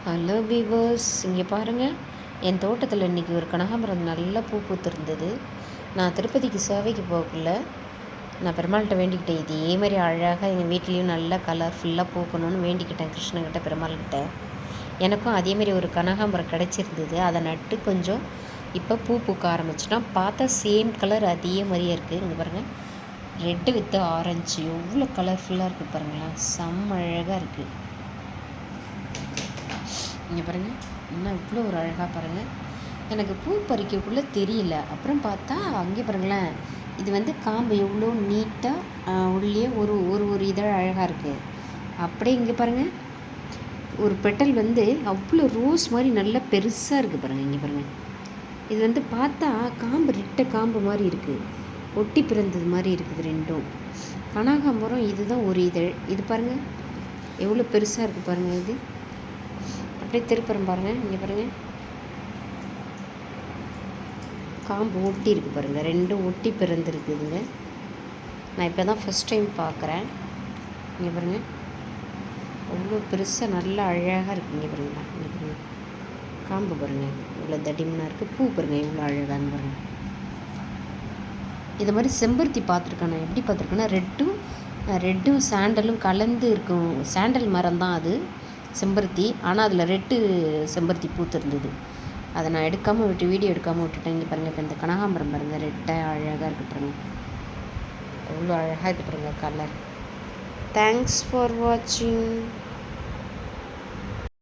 Hello viewers, இங்கே பாருங்கள். என் தோட்டத்தில் இன்றைக்கி ஒரு கனகாம்பரம் நல்லா பூ பூத்திருந்தது. நான் திருப்பதிக்கு சேவைக்கு போகக்குள்ள நான் பெருமாள்கிட்ட வேண்டிக்கிட்டேன், இதே மாதிரி அழகாக எங்கள் வீட்லேயும் நல்லா கலர்ஃபுல்லாக பூக்கணும்னு வேண்டிக்கிட்டேன் கிருஷ்ணகிட்ட, பெருமாள்கிட்ட. எனக்கும் அதேமாரி ஒரு கனகாம்பரம் கிடச்சிருந்தது. அதை நட்டு கொஞ்சம் இப்போ பூ பூக்க ஆரம்பிச்சிட்டோம். பார்த்தா சேம் கலர் அதே மாதிரியே இருக்குது. இங்கே பாருங்கள், ரெட்டு வித் ஆரஞ்சு எவ்வளோ கலர்ஃபுல்லாக இருக்குது பாருங்களேன், செம்ம அழகாக இருக்குது. இங்கே பாருங்கள், இன்னும் இவ்வளோ ஒரு அழகாக பாருங்கள். எனக்கு பூ பறிக்கக்குள்ளே தெரியல, அப்புறம் பார்த்தா அங்கே பாருங்களேன், இது வந்து காம்பு எவ்வளோ நீட்டாக உள்ளே ஒரு ஒரு ஒரு இதழ் அழகாக இருக்குது. அப்படியே இங்கே பாருங்கள், ஒரு பெட்டல் வந்து அவ்வளோ ரோஸ் மாதிரி நல்லா பெருசாக இருக்குது பாருங்கள். இங்கே பாருங்கள், இது வந்து பார்த்தா காம்பு ரெட்டை காம்பு மாதிரி இருக்குது, ஒட்டி பிறந்தது மாதிரி இருக்குது ரெண்டும். கனகாம்பரம் இதுதான் ஒரு இதழ். இது பாருங்கள் எவ்வளோ பெருசாக இருக்குது பாருங்கள். இது அப்படியே திருப்புறம் பாருங்கள். இங்கே பாருங்கள், காம்பு ஒட்டி இருக்குது பாருங்கள், ரெண்டும் ஒட்டி பிறந்திருக்குதுங்க. நான் இப்போ தான் ஃபஸ்ட் டைம் பார்க்குறேன். இங்கே பாருங்கள், அவ்வளோ பெருசாக நல்லா அழகாக இருக்குது. இங்கே பாருங்களா, இங்கே பாருங்கள், காம்பு பாருங்கள் இவ்வளோ தடிமனாக இருக்குது. பூ பாருங்கள் இவ்வளோ அழகான்னு பாருங்கள். இது மாதிரி செம்பருத்தி பார்த்துருக்கேன். நான் எப்படி பார்த்துருக்கேன்னா, ரெட்டும் சாண்டலும் கலந்து இருக்கும். சாண்டல் மரம் தான் அது செம்பருத்தி, ஆனால் அதில் ரெட்டு செம்பருத்தி பூத்திருந்தது. அதை நான் வீடியோ எடுக்காமல் விட்டுட்டேன். இங்கே பாருங்கள், இப்போ இந்த கனகாம்பரம் பாருங்கள், ரெட்டாக அழகாக இருக்குது பாருங்கள், எவ்வளோ அழகாக இருக்குது பாருங்கள் கலர். தேங்க்ஸ் ஃபார் வாட்சிங்.